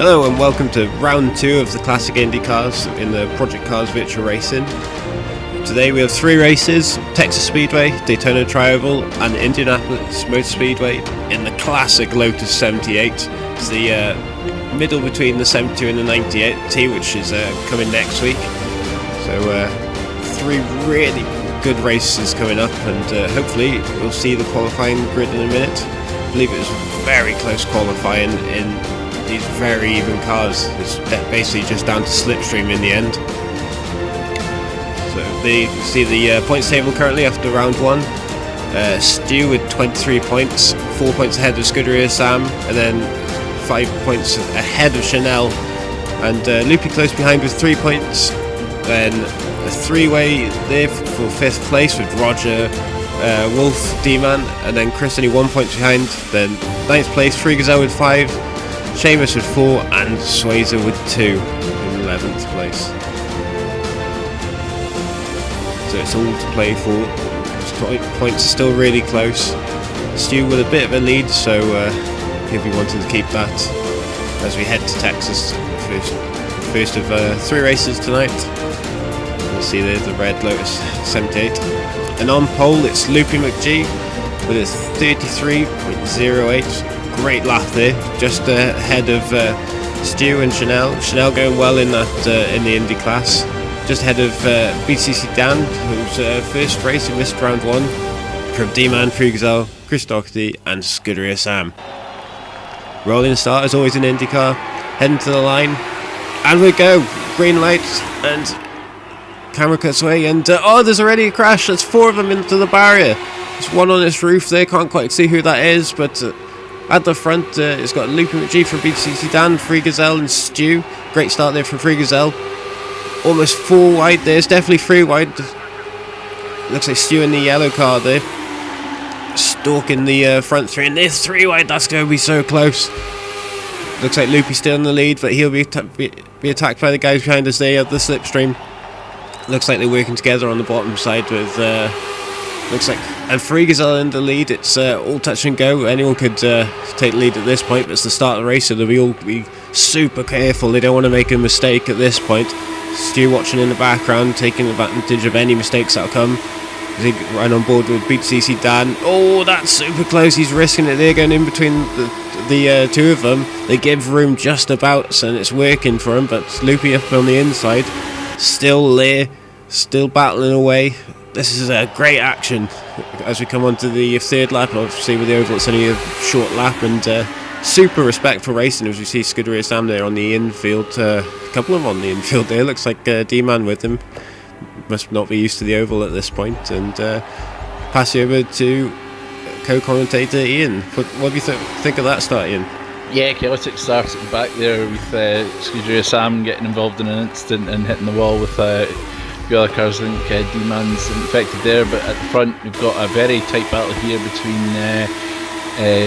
Hello and welcome to round 2 of the Classic Indy Cars in the Project Cars Virtual Racing. Today we have 3 races: Texas Speedway, Daytona Tri-Oval and Indianapolis Motor Speedway in the classic Lotus 78. It's the middle between the 72 and the 98T, which is coming next week. So 3 really good races coming up, and hopefully we'll see the qualifying grid in a minute. I believe it was very close qualifying in these very even cars. It's basically just down to slipstream in the end. So you see the points table currently after round 1. Stu with 23 points, 4 points ahead of Scuderia Sam, and then 5 points ahead of Chanel, and Loopy close behind with 3 points. Then a 3-way there for 5th place with Roger, Wolf, D-Man, and then Chris only 1 point behind. Then 9th place, Free Gazelle with 5, Seamus with 4, and Swayzer with 2 in 11th place. So it's all to play for. Points are still really close. Stu with a bit of a lead, so he'll be wanting to keep that as we head to Texas. First of 3 races tonight. You see there's the red Lotus 78. And on pole it's Loopy McGee with his 33.08. Great lap there, just ahead of Stu and Chanel. Chanel going well in that in the Indy class. Just ahead of BCC Dan, whose first race he missed round 1. From D-Man, Free Gazelle, Chris Doherty and Scuderia Sam. Rolling start as always in IndyCar. Heading to the line. And we go. Green light and camera cuts away, and there's already a crash. There's 4 of them into the barrier. There's one on this roof there, can't quite see who that is, but at the front it's got Loopy McGee from BCC Dan, Free Gazelle and Stu. Great start there from Free Gazelle. Almost 4 wide there, it's definitely 3 wide. Looks like Stu in the yellow car there, stalking the front 3, and there's 3 wide. That's going to be so close. Looks like Loopy's still in the lead, but he'll be attacked by the guys behind us there at the slipstream. Looks like they're working together on the bottom side with looks like, and Free Gazelle in the lead. It's all touch and go. Anyone could take the lead at this point, but it's the start of the race, so they'll all be super careful. They don't want to make a mistake at this point. Stu watching in the background, taking advantage of any mistakes that'll come. He's right on board with BCC Dan. Oh, that's super close. He's risking it there, going in between the 2 of them. They give room just about, and it's working for him, but Loopy up on the inside, still there, still battling away. This is a great action as we come on to the 3rd lap. Obviously with the oval it's only a short lap, and super respectful racing as we see Scuderia Sam there on the infield. A couple of them on the infield there. Looks like D-Man with him. Must not be used to the oval at this point. And pass you over to co-commentator Ian. What do you think of that start, Ian? Yeah, chaotic start at the back there with Scuderia Sam getting involved in an instant and hitting the wall with the other cars. I think D-Man's infected there, but at the front we've got a very tight battle here between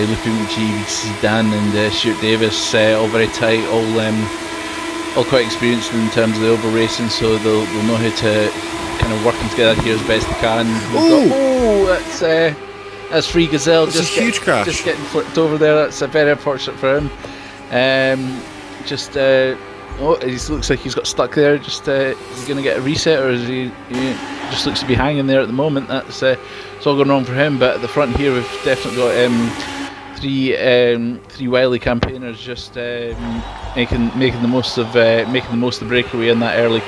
Loopy McGee, Dan and Stuart Davis, all very tight, all quite experienced in terms of the oval racing, so they'll know how to kind of working together here as best they can. That's Free Gazelle. That's a huge crash. Just getting flipped over there. That's very unfortunate for him. He looks like he's got stuck there. Is he going to get a reset, or is he just looks to be hanging there at the moment? It's all going wrong for him. But at the front here, we've definitely got 3 wily campaigners just making the most of the breakaway in that early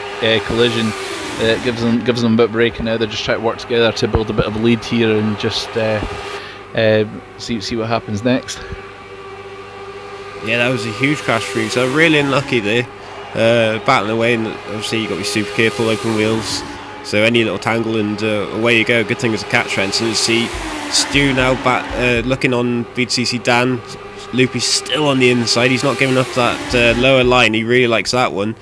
collision. It gives them a bit of break, and now they're just trying to work together to build a bit of a lead here and just see what happens next. Yeah, that was a huge crash for you, so really unlucky there. Battling away, and obviously you've got to be super careful, open wheels, so any little tangle and away you go. Good thing it's a catch fence. And you see Stu now looking on BCC Dan. Loopy's still on the inside, he's not giving up that lower line, he really likes that one.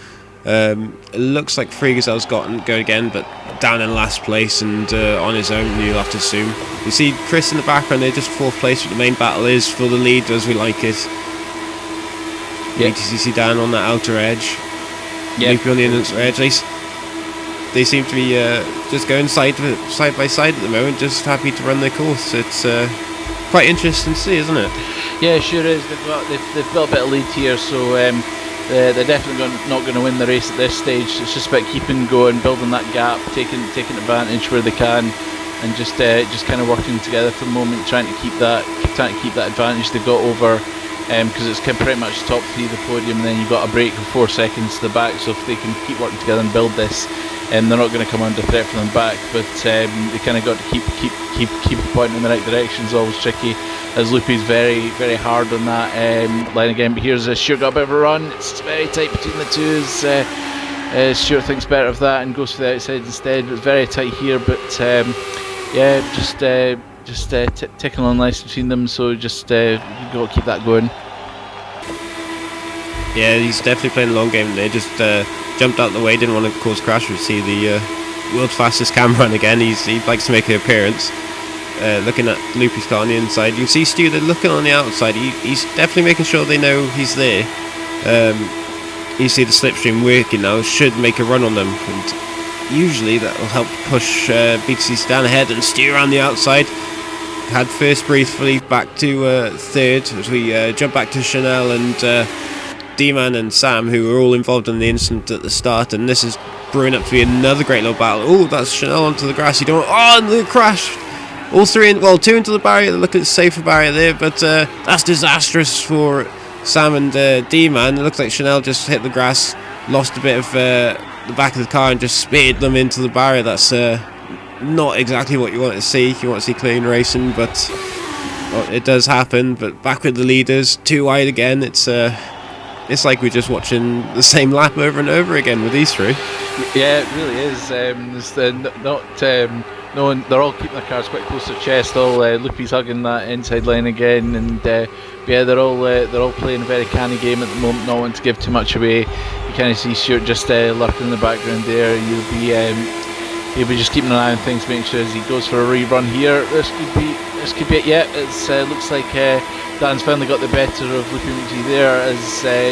It looks like Free Gazelle's go again, but down in last place and on his own, you'll have to assume. You see Chris in the background there, just 4th place, but the main battle is for the lead as we like it. Yeah. BCC Dan on that outer edge. Yeah. Loopy on the inner edge. They seem to be just going side by side at the moment, just happy to run their course. It's quite interesting to see, isn't it? Yeah, sure is. They've built a bit of lead here, so they're definitely not going to win the race at this stage. It's just about keeping going, building that gap, taking advantage where they can, and just kind of working together for the moment, trying to keep that advantage they've got over. Because it's pretty much top three of the podium, and then you've got a break of 4 seconds to the back. So if they can keep working together and build this, they're not going to come under threat from them back. But they kind of got to keep pointing in the right direction. It's always tricky, as Loopy's very very hard on that line again. But here's Stuart got a bit of a run. It's very tight between the two. Stuart thinks better of that and goes for the outside instead. It's very tight here, but just ticking on nice between them, so just you got to keep that going. Yeah, he's definitely playing a long game. They just jumped out the way, didn't want to cause crash. We see the world's fastest cam run again. He likes to make an appearance. Looking at Loopy's car on the inside, you can see Stu, they're looking on the outside. He's definitely making sure they know he's there. You see the slipstream working now, should make a run on them, and usually that will help push BTC down ahead, and Stu around the outside. Had first briefly, back to third as we jump back to Chanel and D-Man and Sam, who were all involved in the incident at the start, and this is brewing up to be another great little battle. Oh, that's Chanel onto the grass. And the crash. All three two into the barrier. They're looking at the safer barrier there, but that's disastrous for Sam and D-Man. It looks like Chanel just hit the grass, lost a bit of the back of the car and just speared them into the barrier. That's not exactly what you want to see. You want to see clean racing, but it does happen. But back with the leaders, too wide again. It's like we're just watching the same lap over and over again with these three. Yeah, it really is. They're all keeping their cars quite close to their chest. Loopy's hugging that inside line again, and they're all playing a very canny game at the moment, not wanting to give too much away. You kind of see Stuart just lurking in the background there. He'll be just keeping an eye on things, making sure as he goes for a rerun here. This could be it. Yeah, it looks like Dan's finally got the better of Loopy McGee there as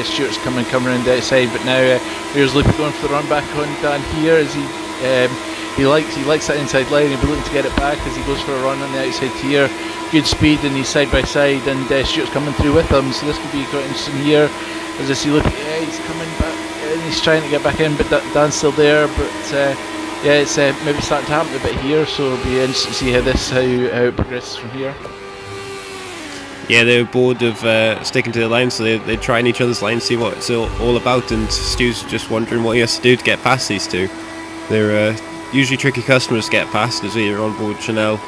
Stuart's coming around the outside. But now here's Loopy going for the run back on Dan here as he likes that inside line. He'll be looking to get it back as he goes for a run on the outside here. Good speed, and he's side by side, and Stuart's coming through with him. So this could be quite interesting here as I see Loopy. He's coming back and he's trying to get back in, but Dan's still there. But it's maybe starting to happen a bit here, so it'll be interesting to see how it progresses from here. Yeah, they were bored of sticking to the line, so they're trying each other's line, see what it's all about, and Stu's just wondering what he has to do to get past these two. They're usually tricky customers to get past, as we are on board Chanel.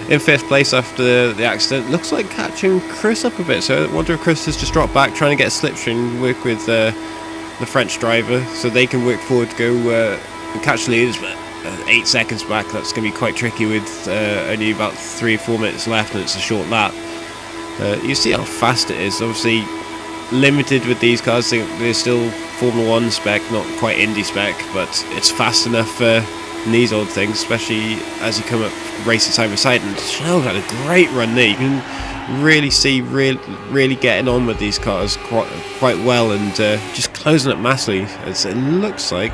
In fifth place after the accident. Looks like catching Chris up a bit, so I wonder if Chris has just dropped back, trying to get a slipstream, work with the French driver, so they can work forward to go and catch the leaders, but 8 seconds back, that's going to be quite tricky with only about 3 or 4 minutes left, and it's a short lap. You see how fast it is. Obviously limited with these cars. They're still Formula 1 spec, not quite Indy spec, but it's fast enough for these old things, especially as you come up racing side by side. And Chanel had a great run there. You can really see really getting on with these cars quite well, and just closing up massively, as it looks like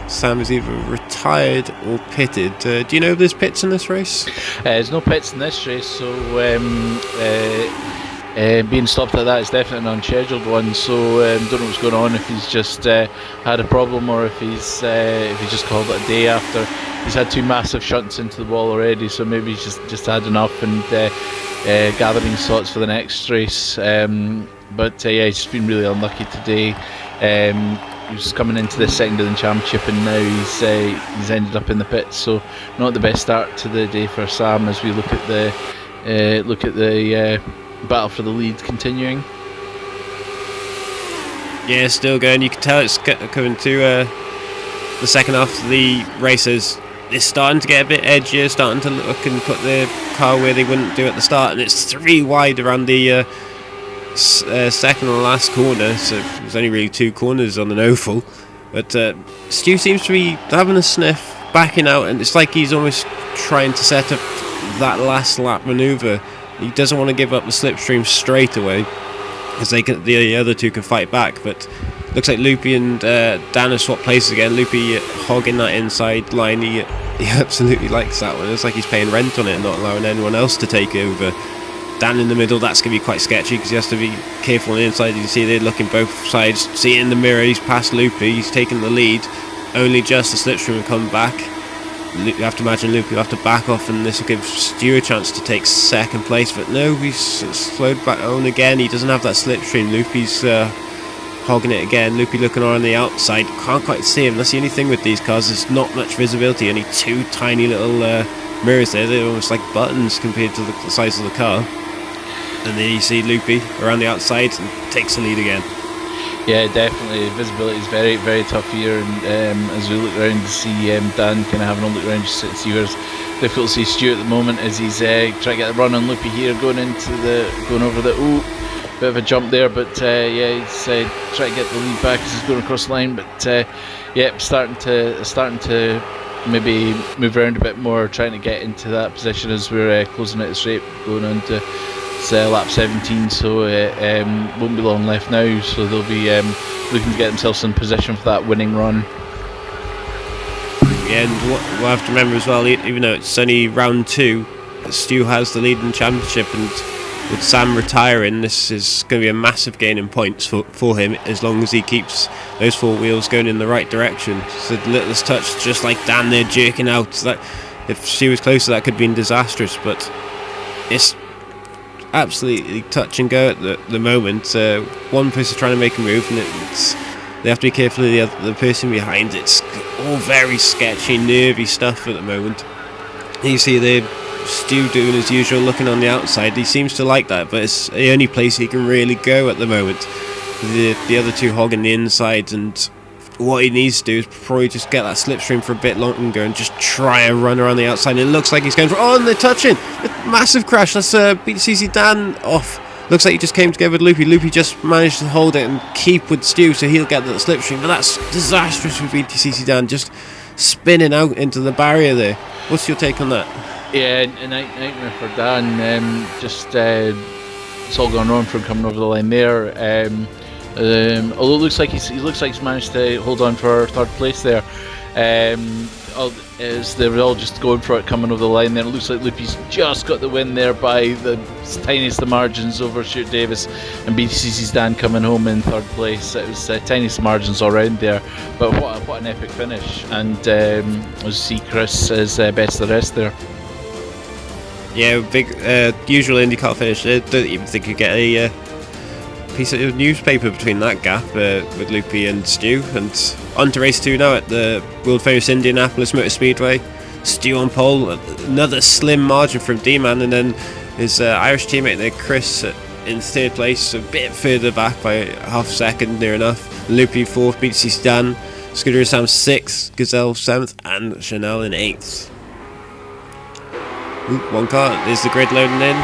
Sam is either retired or pitted. Do you know if there's pits in this race? There's no pits in this race, so being stopped like that is definitely an unscheduled one. So don't know what's going on. If he's just had a problem, or if he's just called it a day after he's had 2 massive shunts into the wall already. So maybe he's just had enough and gathering slots for the next race. But he's just been really unlucky today. He was coming into the second of the championship, and now he's ended up in the pits. So not the best start to the day for Sam as we look at the battle for the lead continuing. Yeah, still going. You can tell it's coming to the second half of the races. It's starting to get a bit edgier, starting to look and put the car where they wouldn't do at the start, and it's 3 wide around the second and last corner, so there's only really 2 corners on an oval. But Stu seems to be having a sniff, backing out, and it's like he's almost trying to set up that last lap manoeuvre. He doesn't want to give up the slipstream straight away, because the other 2 can fight back. But looks like Loopy and Dan have swapped places again. Loopy hogging that inside line. He absolutely likes that one. It's like he's paying rent on it and not allowing anyone else to take over. Dan in the middle, that's going to be quite sketchy because he has to be careful on the inside. You can see they're looking both sides. See in the mirror, he's past Loopy, he's taken the lead. Only just the slipstream will come back. You have to imagine Loopy will have to back off, and this will give Stu a chance to take second place. But no, he's slowed back on again. He doesn't have that slipstream. Loopy's hogging it again. Loopy looking on the outside. Can't quite see him. That's the only thing with these cars. There's not much visibility. Only two tiny little mirrors there. They're almost like buttons compared to the size of the car. And then you see Loopy around the outside and takes the lead again. Yeah, definitely. Visibility is very, very tough here, and as we look around to see Dan kind of having a look around just to see where's difficult to see Stu at the moment as he's trying to get the run on Loopy here, going over the bit of a jump there, but yeah, he's trying to get the lead back as he's going across the line, but yeah, starting to maybe move around a bit more, trying to get into that position as we're closing out the straight, going on to lap 17, so won't be long left now, so they'll be looking to get themselves in position for that winning run. Yeah, and what we'll have to remember as well, even though it's only round 2, Stu has the lead in the championship, and with Sam retiring, this is going to be a massive gain in points for him, as long as he keeps those 4 wheels going in the right direction. So the littlest touch, just like Dan there jerking out, that if Stu was closer that could have been disastrous, but it's absolutely touch and go at the moment. One person trying to make a move, and they have to be careful of the person behind. It's all very sketchy, nervy stuff at the moment. You see there Stu doing his usual, looking on the outside. He seems to like that, but it's the only place he can really go at the moment. The other two hogging the inside, and what he needs to do is probably just get that slipstream for a bit longer and just try and run around the outside. And it looks like he's going for... Oh, and they're touching! Massive crash. That's BTCC Dan off. Looks like he just came together with Loopy. Loopy just managed to hold it and keep with Stu, so he'll get that slipstream. But that's disastrous for BTCC Dan, just spinning out into the barrier there. What's your take on that? Yeah, a nightmare for Dan. It's all gone wrong for him coming over the line there. Although it looks like he's managed to hold on for third place there. As they were all just going for it coming over the line there, it looks like Loopy's just got the win there by the tiniest of margins over Stuart Davis, and BTCC's Dan coming home in third place. It was tiniest margins all around there, but what an epic finish, and we'll see Chris as best of the rest there. Yeah, big usual IndyCar finish. I don't even think you get a piece of newspaper between that gap with Loopy and Stu. And on to race 2 now at the world famous Indianapolis Motor Speedway. Stu on pole, another slim margin from D-Man, and then his Irish teammate there, Chris, in third place, a bit further back by half a second, near enough. Loopy 4th, BTC Dan, Scuderia Sam 6th, Gazelle 7th, and Chanel in 8th. Ooh, one car, there's the grid loading in.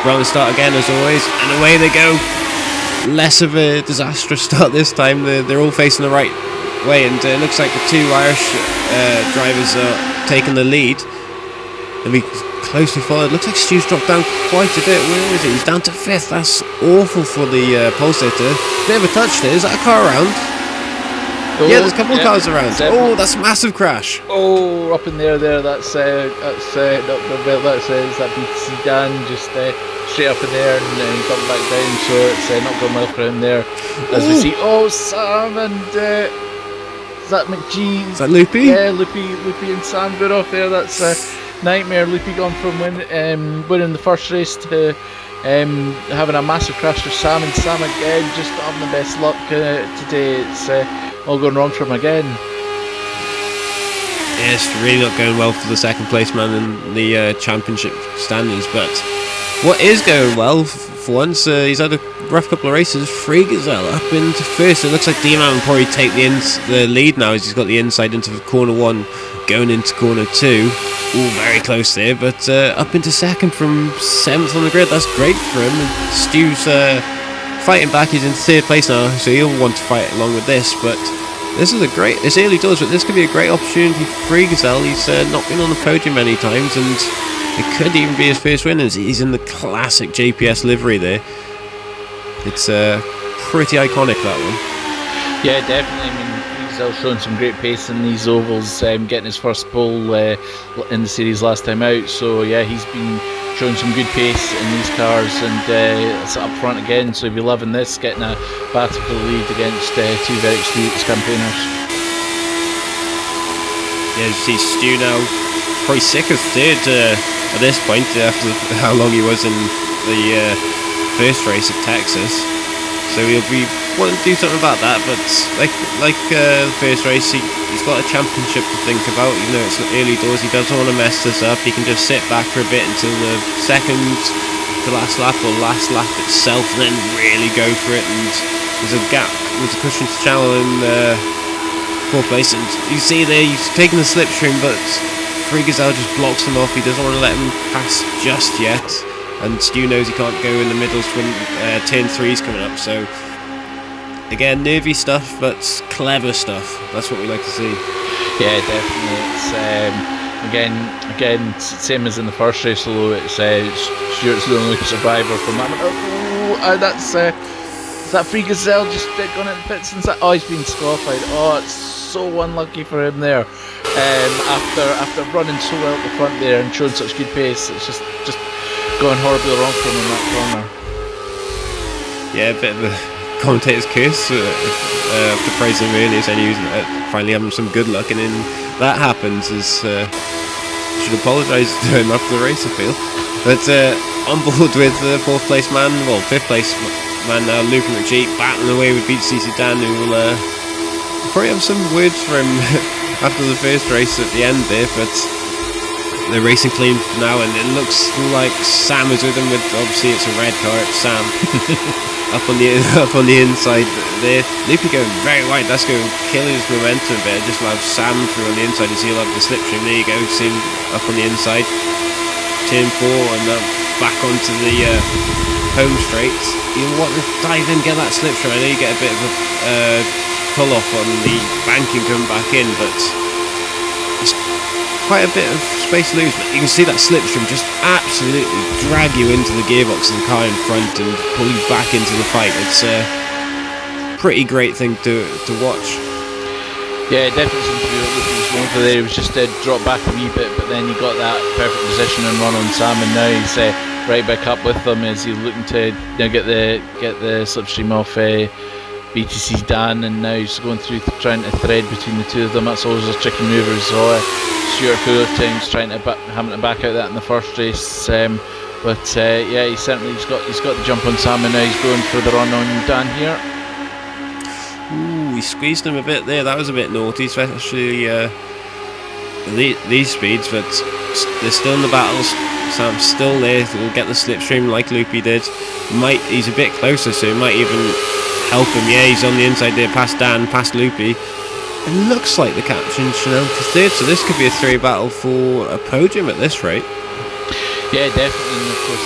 Round the start again as always, and away they go. Less of a disastrous start this time. They're all facing the right way, and it looks like the 2 Irish drivers are taking the lead. They'll be closely followed. Looks like Stu's dropped down quite a bit. Where is he? He's down to 5th. That's awful for the pole sitter. Bit of a touch there. Is that a car around? Oh, yeah, there's a couple of cars around. Oh, that's a massive crash. Oh, up in there. That's not the belt. That's that BTC Dan just straight up in there and come back down. So it's not going well for him there. As we see, Sam and is that McGee? Is that Loopy? Yeah, Loopy and Sam good off there. That's nightmare. Loopy gone from winning the first race to having a massive crash for Sam, and Sam again just not having the best luck today. It's all going wrong for him again. Yeah, it's really not going well for the second place man in the championship standings, but what is going well for once, he's had a rough couple of races. Free Gazelle up into first. It looks like D-Man will probably take the lead now as he's got the inside into corner 1 going into corner 2. All very close there, but up into second from 7th on the grid. That's great for him. And Stu's fighting back. He's in third place now, so he'll want to fight along with this, but this is it's early doors, but this could be a great opportunity for Free Gazelle. He's not been on the podium many times, and it could even be his first win as he's in the classic JPS livery there. It's pretty iconic, that one. Yeah, definitely. I mean, Gazelle's showing some great pace in these ovals, getting his first pole in the series last time out. So yeah, he's been showing some good pace in these cars, and it's up front again, so we'll be loving this, getting a battle for the lead against two very experienced campaigners. Yeah, you see Stu now probably sick of third at this point after how long he was in the first race at Texas. So he'll be wanting to do something about that, but like the first race, he's got a championship to think about. Even though it's early doors, he doesn't want to mess this up. He can just sit back for a bit until the second to last lap or last lap itself, and then really go for it. And there's a gap, there's a cushion to channel in fourth place, and you see there he's taking the slipstream, but Free Gazelle just blocks him off. He doesn't want to let him pass just yet. And Stu knows he can't go in the middles when turn 3's coming up, so again, nervy stuff, but clever stuff. That's what we like to see. Yeah, definitely. It's again, same as in the first race, although it's Stuart's the only survivor from that. That's is that Free Gazelle just gone into the pits? Oh, he's been disqualified. Oh, it's so unlucky for him there. After running so well at the front there and showing such good pace, it's just going horribly wrong for him in that corner. Yeah, a bit of a commentator's curse after praising him earlier, saying he was finally having some good luck, and then that happens. Should apologise to him after the race, I feel. But on board with the fifth place man now, Luke McGee, battling away with BCC Dan, who will probably have some words for him after the first race at the end there, but they're racing clean for now, and it looks like Sam is with them. With obviously it's a red car, it's Sam up on the inside there. Loopy going very wide. That's going to kill his momentum a bit. Just allow Sam through on the inside as he'll have the slipstream. There you go, see him up on the inside. Turn 4 and then back onto the home straight. You want to dive in, get that slipstream. I know you get a bit of a pull off on the banking coming back in, but it's quite a bit of space to lose. But you can see that slipstream just absolutely drag you into the gearbox of the car in front and pull you back into the fight. It's a pretty great thing to watch. Yeah, definitely seemed to be what he was going for there. He was just dropped back a wee bit, but then he got that perfect position and run on Sam, and now he's right back up with them as he's looking to get the slipstream off BTC's Dan, and now he's going through trying to thread between the two of them. That's always a tricky move. We saw Stuart full times having to back out that in the first race, but yeah, he's got the jump on Sam, and now he's going for the run on Dan here. Ooh, he squeezed him a bit there. That was a bit naughty, especially these speeds, but they're still in the battles. Sam's still there. He'll get the slipstream like Loopy did. He's a bit closer, so it might even help him. Yeah, he's on the inside there, past Dan, past Loopy. It looks like the captain Chanel for third, so this could be a 3 battle for a podium at this rate. Yeah, definitely. And of course,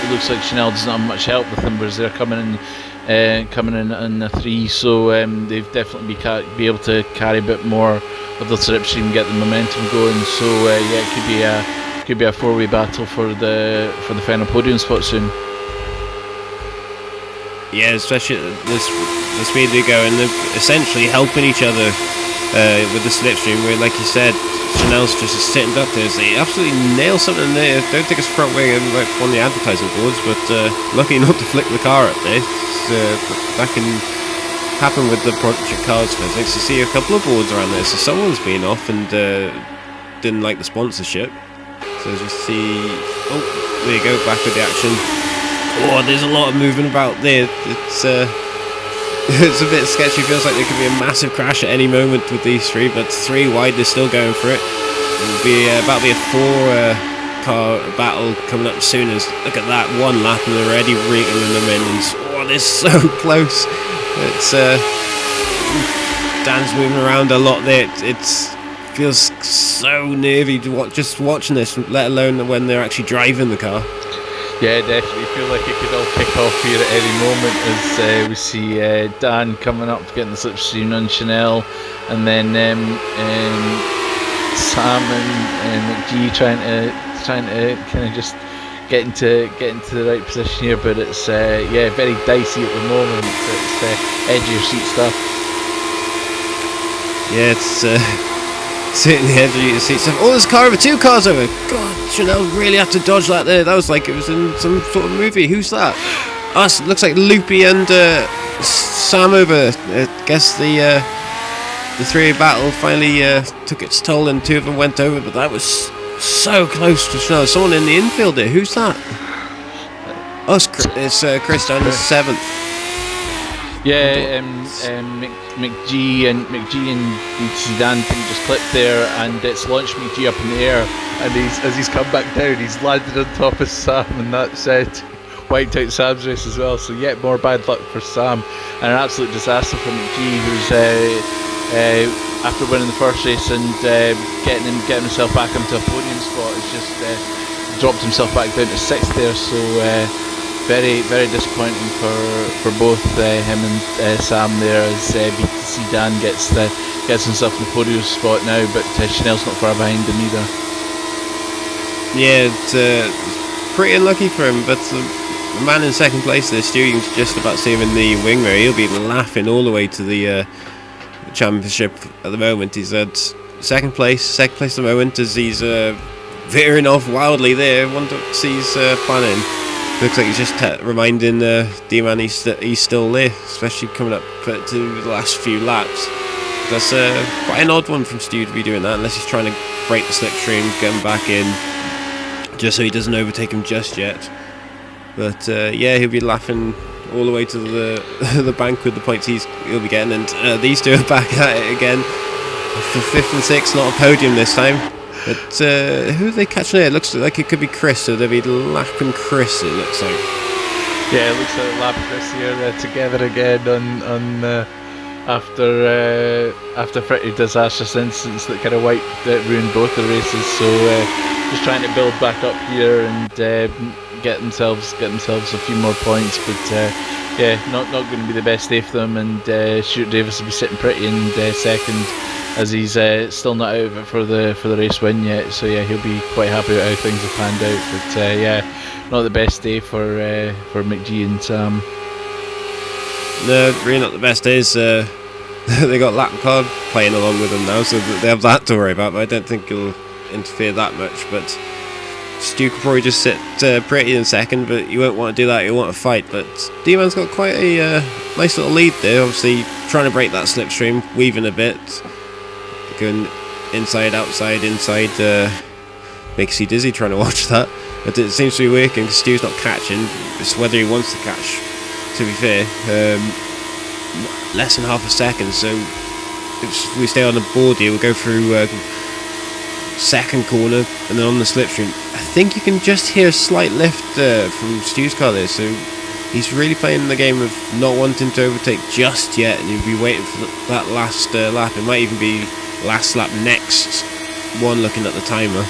it looks like Chanel doesn't have much help with them, whereas they're coming in a 3, so they've definitely be able to carry a bit more of the slipstream and get the momentum going. So yeah, it could be a 4-way battle for the final podium spot soon. Yeah, especially the speed they go, and they're essentially helping each other with the slipstream. Where, like you said, Chanel's just sitting up there. They absolutely nail something there. Don't think it's front wing like one of the advertising boards, but lucky not to flick the car up there. That can happen with the Project Cars physics. You see a couple of boards around there, so someone's been off and didn't like the sponsorship. So as you see, oh, there you go, back with the action. Oh, there's a lot of moving about there. It's a bit sketchy. Feels like there could be a massive crash at any moment with these 3, but 3 wide, they're still going for it. It'll be about to be a 4-car battle coming up soon. As look at that, 1 lap and they're already wriggling them in. And they're so close. It's Dan's moving around a lot there. It feels so nervy just watching this, let alone when they're actually driving the car. Yeah, definitely feel like it could all kick off here at any moment as we see Dan coming up, getting the slipstream on Chanel, and then Sam and McGee trying to kind of just get into the right position here, but it's yeah, very dicey at the moment. It's edge of your seat stuff. Yeah, it's sitting the edge of the seat. So, there's a car over, 2 cars over. God, Chanel really had to dodge that there. That was like it was in some sort of movie. Who's that? Us. Looks like Loopy and Sam over. I guess the 3-way battle finally took its toll, and 2 of them went over. But that was so close to Chanel. Someone in the infield there. Who's that? Oh, it's Chris down to 7th. Yeah, McGee and BTC Dan just clipped there, and it's launched McGee up in the air, and as he's come back down, he's landed on top of Sam, and that's wiped out Sam's race as well. So yet more bad luck for Sam, and an absolute disaster for McGee, who's after winning the first race and getting himself back onto a podium spot, has just dropped himself back down to 6th there. So. Very, very disappointing for both him and Sam there, as BTC Dan gets himself in the podium spot now, but Chanel's not far behind him either. Yeah, it's pretty unlucky for him, but the man in 2nd place there, Stu, you can just about see him in the wing there. He'll be laughing all the way to the championship at the moment. He's at 2nd place at the moment, as he's veering off wildly there. Wonder what he's planning. Looks like he's just reminding D-Man he's still there, especially coming up to the last few laps. That's quite an odd one from Stu to be doing that, unless he's trying to break the slipstream, get him back in, just so he doesn't overtake him just yet. But yeah, he'll be laughing all the way to the bank with the points he'll be getting, and these 2 are back at it again for 5th and 6th, not a podium this time. But who are they catching there? It looks like it could be Chris, so they'll be lapping Chris, it looks like. Yeah, it looks like lapping Chris here. They're together again on after pretty disastrous incidents that kind of ruined both the races. So just trying to build back up here and get themselves a few more points. But yeah, not going to be the best day for them. And Stuart Davis will be sitting pretty in 2nd, as he's still not out of it for the race win yet. So yeah, he'll be quite happy with how things have panned out. But yeah, not the best day for McGee and Sam. No, really not the best days. They got Lapcard playing along with them now, so they have that to worry about, but I don't think he'll interfere that much. But Stu could probably just sit pretty in 2nd, but you won't want to do that, you'll want to fight. But D-Man's got quite a nice little lead there, obviously trying to break that slipstream, weaving a bit, going inside, outside, inside, makes you dizzy trying to watch that. But it seems to be working because Stu's not catching. It's whether he wants to catch, to be fair. Less than half a second, so if we stay on the board here, we'll go through 2nd corner and then on the slipstream. I think you can just hear a slight lift from Stu's car there, so he's really playing the game of not wanting to overtake just yet, and he'll be waiting for that last lap. It might even be last lap next one, looking at the timer.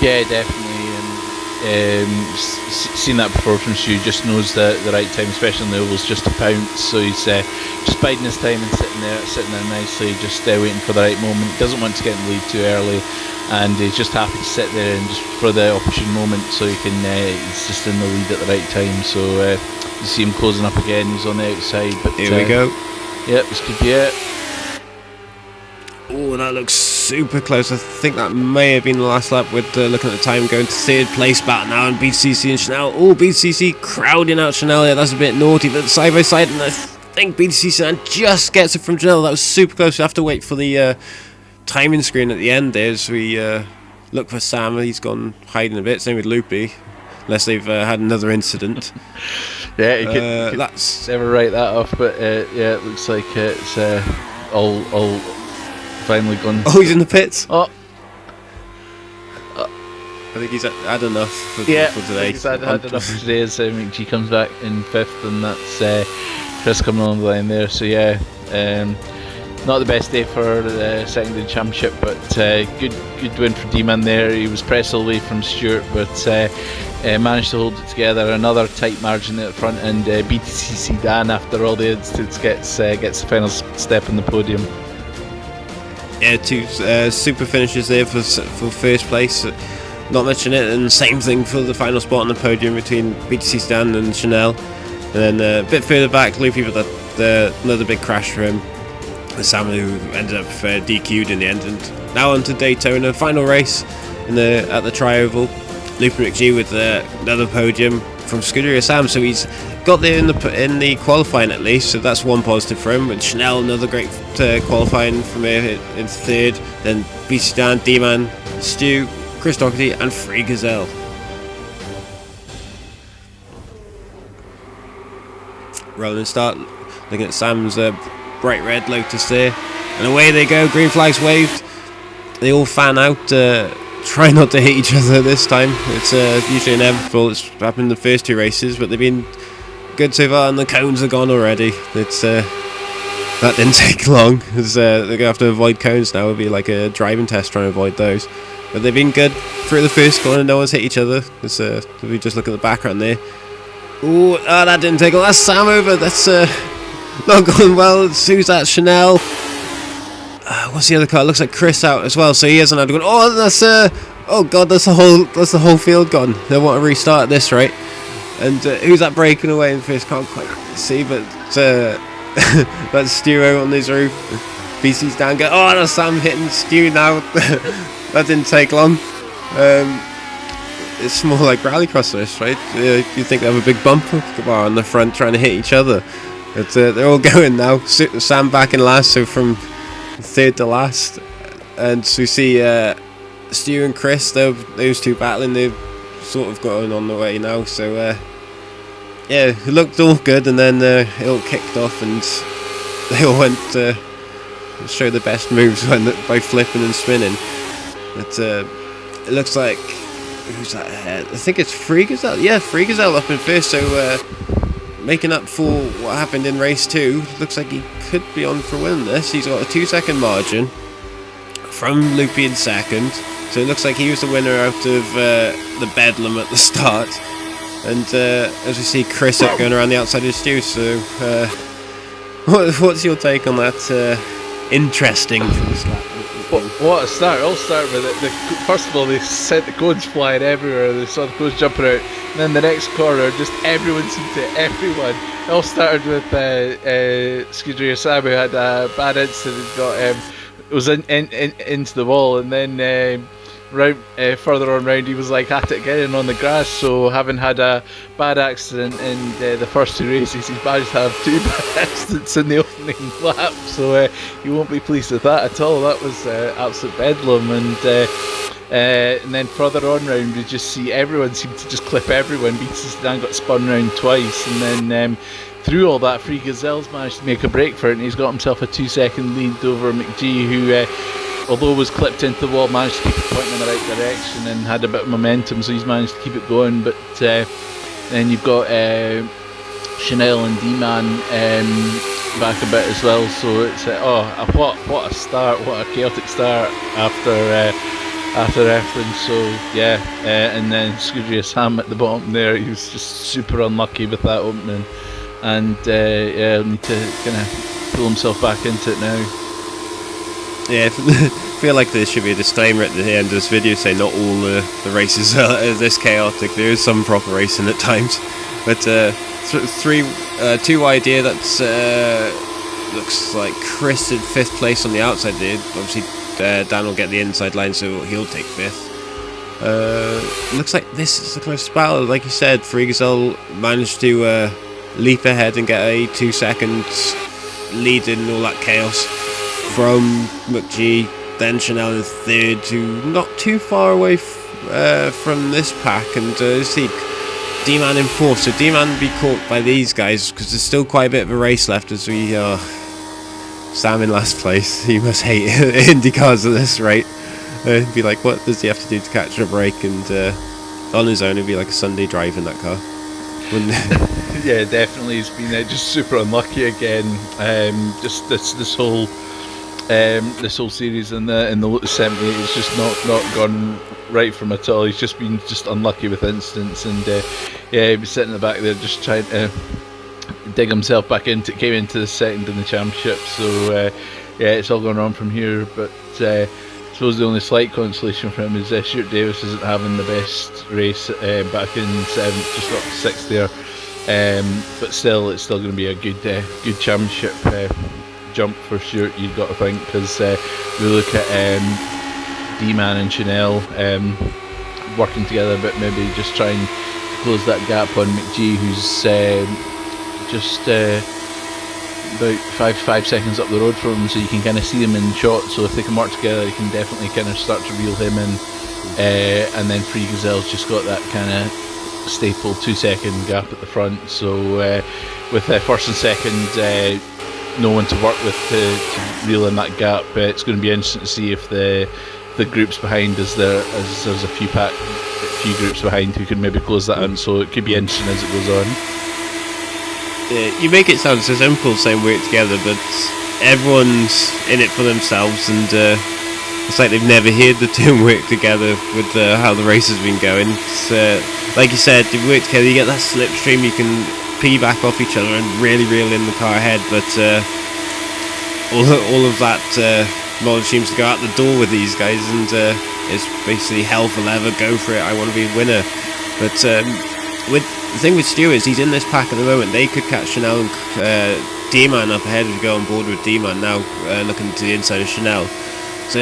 Yeah, definitely. Seen that before from Stu. Just knows the right time, especially on the ovals, just to pounce. So he's just biding his time and sitting there nicely, just waiting for the right moment. Doesn't want to get in the lead too early, and he's just happy to sit there and just for the opportune moment, so he can. He's just in the lead at the right time. So you see him closing up again. He's on the outside. But here we go. Yep, this could be it. Oh, that looks super close. I think that may have been the last lap with looking at the time, going to 3rd place back now, and BCC and Chanel. Oh, BCC crowding out Chanel there. That's a bit naughty, but side by side, and I think BCC just gets it from Chanel. That was super close. We have to wait for the timing screen at the end there as we look for Sam. He's gone hiding a bit. Same with Loopy, unless they've had another incident. Yeah, you could that's never write that off, but yeah, it looks like it's all finally gone. Oh, he's in the pits. Oh, I think he's had enough for today. He's had enough for today, as McGee comes back in 5th, and that's Chris coming on the line there. So yeah, not the best day for the secondary championship, but good win for D-Man there. He was pressed away from Stuart, but managed to hold it together. Another tight margin at the front, and BTC Dan, after all the incidents, gets the final step in the podium. Yeah, 2 super finishes there for 1st place. Not much in it, and same thing for the final spot on the podium between BTC Stan and Chanel. And then a bit further back, Loopy with another big crash for him. Sam, who ended up DQ'd in the end. And now on to Daytona, final race at the Tri-Oval. Lupin McGee with another podium from Scuderia Sam, so he's got there in the qualifying at least, so that's one positive for him. And Chanel, another great qualifying from here in third. Then BC Dan, D-Man, Stu, Chris Doherty, and Free Gazelle. Rolling start, looking at Sam's bright red Lotus there, and away they go. Green flags waved. They all fan out. Try not to hit each other this time. It's usually inevitable. It's happened in the first two races, but they've been good so far, and the cones are gone already. It's that didn't take long, because they're going to have to avoid cones now. It'll be like a driving test trying to avoid those. But they've been good through the first corner. No one's hit each other. If we just look at the background there. Ooh, that didn't take long. That's Sam over. That's not going well. Who's that? Chanel. What's the other car? It looks like Chris out as well, so he hasn't had to go. Oh, that's oh god, that's the whole field gone. They want to restart this, right? And who's that breaking away in first? Can't quite see, but that's Stu on his roof. BC's down. Oh, that's Sam hitting Stu now. That didn't take long. It's more like rallycross this, right? You think they have a big bumper bar on the front trying to hit each other. But they're all going now. Sam back in last, so from third to last. And so we see Stu and Chris, those two battling. They've sort of gotten on the way now. So yeah, it looked all good, and then it all kicked off, and they all went to show the best moves by flipping and spinning. But it looks like, who's that ahead? I think it's Free Gazelle. Yeah, Free Gazelle up in first, so making up for what happened in race 2. Looks like he could be on for winning this. He's got a 2-second margin from Loopy in second, so it looks like he was the winner out of the Bedlam at the start. And as we see Chris up going around the outside of Stu, so what's your take on that interesting slap? What a start. I'll start with it. First of all, they sent the cones flying everywhere. They saw the cones jumping out. And then the next corner, just everyone seemed to hit everyone. It all started with Scuderia Sam, who had a bad incident, was into the wall, and then further on round he was like at it again on the grass. So having had a bad accident in the first 2 races, he's managed to have 2 bad accidents in the opening lap, so you won't be pleased with that at all. That was absolute bedlam. And then further on round we just see everyone seemed to just clip everyone. BC Dan got spun round twice, and then through all that, Free Gazelle's managed to make a break for it, and he's got himself a 2-second lead over McGee, who although was clipped into the wall, managed to keep it pointing in the right direction and had a bit of momentum, so he's managed to keep it going. But then you've got Chanel and D-Man back a bit as well, so it's what a start, what a chaotic start after everything. So yeah, and then Scuderia Sam at the bottom there, he was just super unlucky with that opening, and yeah, need to kind of pull himself back into it now. Yeah, I feel like there should be a disclaimer at the end of this video saying not all the races are this chaotic. There is some proper racing at times, but 2 wide here. That's looks like Chris in 5th place on the outside there. Obviously Dan will get the inside line, so he'll take 5th. Looks like this is the closest battle. Like you said, Free Gazelle managed to leap ahead and get a 2 seconds lead in all that chaos from McGee. Then Chanel in 3rd, to not too far away from this pack, and see D-Man in 4th. So D-Man will be caught by these guys, because there's still quite a bit of a race left as we Sam in last place. He must hate IndyCars at this rate. He'd be like, what does he have to do to catch a break? And on his own, it'd be like a Sunday drive in that car. Yeah, definitely. He's been just super unlucky again. Just this whole series in the Lotus 70, it's just not gone right from at all. He's just been unlucky with incidents, and yeah, he was sitting in the back there just trying to dig himself back into. Came into the second in the championship, so yeah, it's all going wrong from here. But I suppose the only slight consolation for him is Stuart Davis isn't having the best race back in 7th, just got 6th there. But still, it's still going to be a good championship jump for Stewart, you've got to think, because we look at D-Man and Chanel working together, but maybe just trying to close that gap on McGee, who's just about 5 seconds up the road from him, so you can kind of see them in shot. So if they can work together, you can definitely kind of start to reel him in. And then Free Gazelle's just got that kind of staple 2-second gap at the front. So with first and second, no one to work with to reel in that gap, it's going to be interesting to see if the groups behind, as there's a few groups behind who can maybe close that in. So it could be interesting as it goes on. Yeah, you make it sound so simple saying work together, but everyone's in it for themselves, and it's like they've never heard the term work together with how the race has been going. It's, like you said, you work together, you get that slipstream, you can piggyback off each other and really reel in the car ahead, but all of that knowledge seems to go out the door with these guys, and it's basically hell for leather, go for it, I want to be a winner. But the thing with Stu is he's in this pack at the moment. They could catch Chanel and D-Man up ahead and go on board with D-Man now, looking to the inside of Chanel. So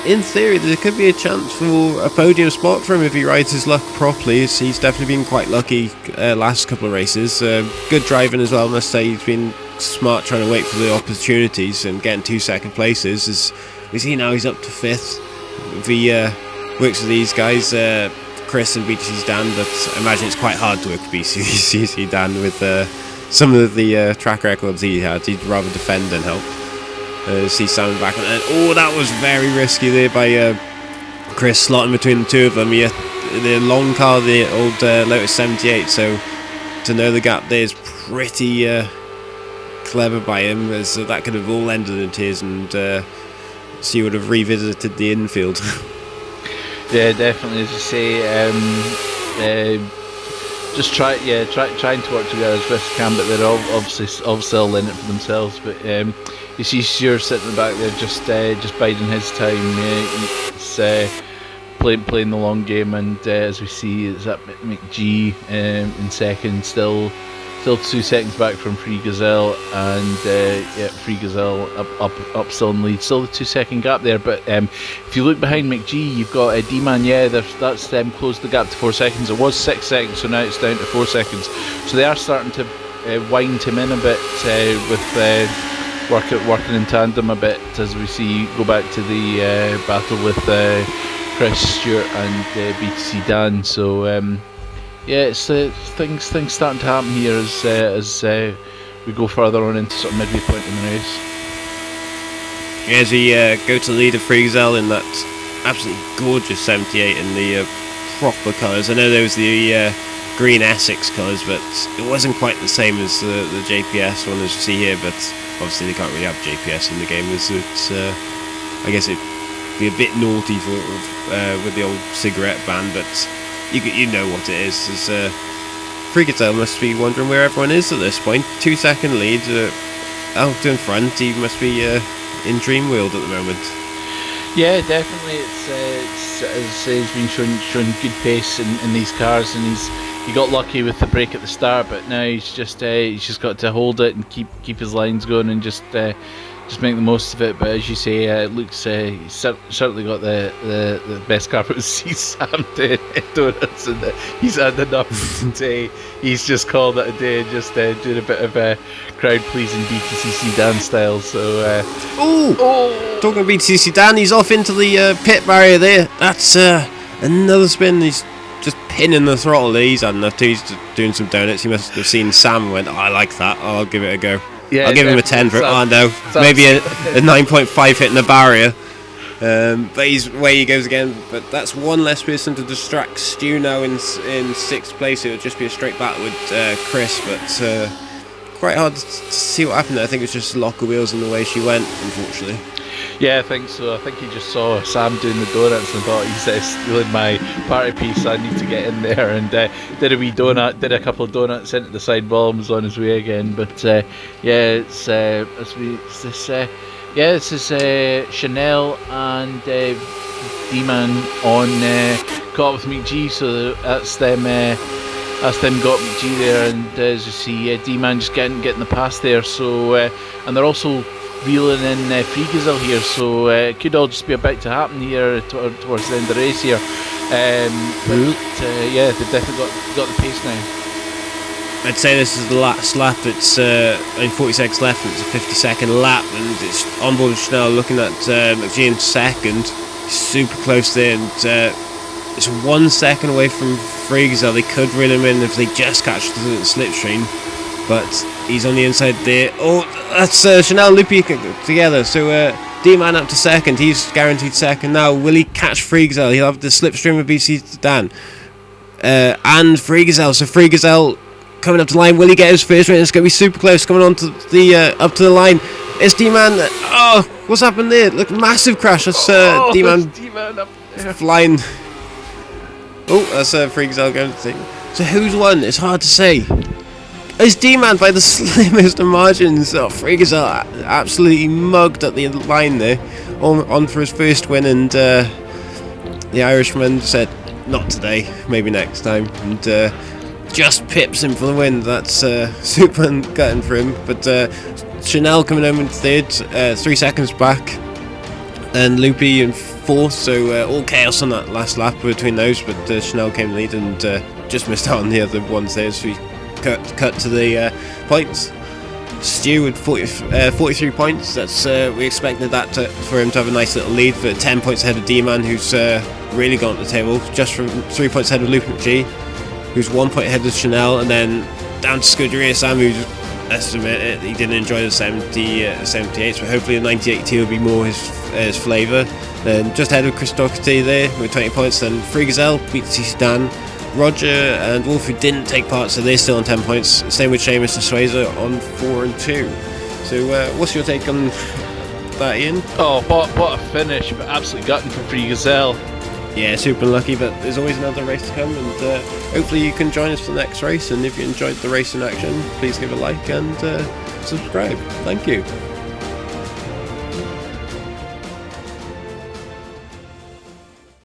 in theory there could be a chance for a podium spot for him if he rides his luck properly. He's definitely been quite lucky last couple of races. Good driving as well, I must say. He's been smart trying to wait for the opportunities and getting 2 second places. As we see now, he's up to 5th. If he works with these guys, Chris and BTC's Dan, but I imagine it's quite hard to work BTC Dan with some of the track records he had. He'd rather defend than help. See Sam back on it. Oh, that was very risky there by Chris, slotting between the two of them. Yeah, the long car, the old Lotus 78, so to know the gap there is pretty clever by him, as that could have all ended in tears, and so you would have revisited the infield. Yeah, definitely, as you say, just trying to work together as best as can, but they're obviously all in it for themselves. But you see Stewart sitting in the back there, just biding his time. It's playing the long game, and as we see, it's at McGee in second, still 2 seconds back from Free Gazelle, and Free Gazelle up still in lead, still the 2 second gap there. But if you look behind McGee, you've got D-Man. Yeah, that's closed the gap to 4 seconds. It was 6 seconds, so now it's down to 4 seconds. So they are starting to wind him in a bit with working in tandem a bit, as we see go back to the battle with Chris, Stewart and BTC Dan. So yeah, it's things starting to happen here as we go further on into sort of midway point in the race. As we go to the lead of Free Gazelle in that absolutely gorgeous 78 in the proper colours. I know there was the green Essex colours, but it wasn't quite the same as the JPS one as you see here. But obviously they can't really have JPS in the game, as it's I guess it'd be a bit naughty for with the old cigarette ban, but you know what it is. Free Gazelle must be wondering where everyone is at this point. 2 second lead out in front. He must be in dream world at the moment. Yeah, definitely. It's as I say, he's been showing good pace in these cars, and he got lucky with the break at the start, but now he's just got to hold it and keep his lines going and just make the most of it. But as you say, it looks he's certainly got the best car. But see Sam doing donuts, and he's had enough today. He's just called it a day, just doing a bit of crowd pleasing BTCC Dan style. So talking of BTCC Dan, he's off into the pit barrier there. That's another spin. He's just pinning the throttle there. He's had enough too. He's doing some donuts. He must have seen Sam and went, I like that, I'll give it a go. Yeah, I'll give him a 10 for it. Oh no, maybe a 9.5 hitting the barrier. But away he goes again. But that's one less person to distract Stu now in 6th place. It would just be a straight battle with Chris. But quite hard to see what happened there. I think it was just locker wheels and the way she went, unfortunately. Yeah, I think so. I think he just saw Sam doing the donuts and thought, he's stealing my party piece, I need to get in there, and did a couple of donuts into the side wall and was on his way again. But this is Chanel and D-Man on caught with McGee, so that's them got McGee there, and as you see, D-Man just getting the pass there. So and they're also reeling in Freegazel here, so it could all just be about to happen here towards the end of the race here. Yeah, they've definitely got the pace now. I'd say this is the last lap. It's only 40 seconds left, and it's a 50-second lap, and it's on board with Schnell looking at McGee in second. He's super close there, and it's 1 second away from Freegazel. They could reel him in if they just catch the slipstream, but he's on the inside there. Oh, that's Schnell Loopy together, so D-Man up to second. He's guaranteed second now. Will he catch Freegazel? He'll have the slipstream of BC Dan and Freegazel. So Freegazel coming up to the line. Will he get his first win? It's going to be super close. Coming on to the up to the line. It's D-Man. Oh, what's happened there? Look, massive crash. That's D-Man up there. flying. Oh, that's Freegazel going to take. So who's won? It's hard to say. It's D-Man by the slimmest of margins. Oh, Freegazel absolutely mugged at the line there, on for his first win, and the Irishman said, "Not today, maybe next time," and just pips him for the win. That's super gutting for him. But Chanel coming home in third, 3 seconds back, and Loopy in fourth. So all chaos on that last lap between those. But Chanel came lead and just missed out on the other ones there. So we cut to the points. Stu with 43 points. That's we expected that for him to have a nice little lead, but 10 points ahead of D-Man, who's really gone up the table, just from 3 points ahead of Loop McGee, who's 1 point ahead of Chanel, and then down to Scuderia Sam, who, let's admit it, he didn't enjoy the 78s, but hopefully the 98T will be more his flavour. Then just ahead of Chris Doherty there with 20 points. Then Freegazel beat CC Dan. Roger and Wolf, who didn't take part, so they're still on 10 points. Same with Seamus and Swayzer on 4 and 2. So what's your take on that, Ian? Oh, what a finish, but absolutely gutting for Freegazel. Yeah, super unlucky, but there's always another race to come, and hopefully you can join us for the next race. And if you enjoyed the race in action, please give a like and subscribe. Thank you.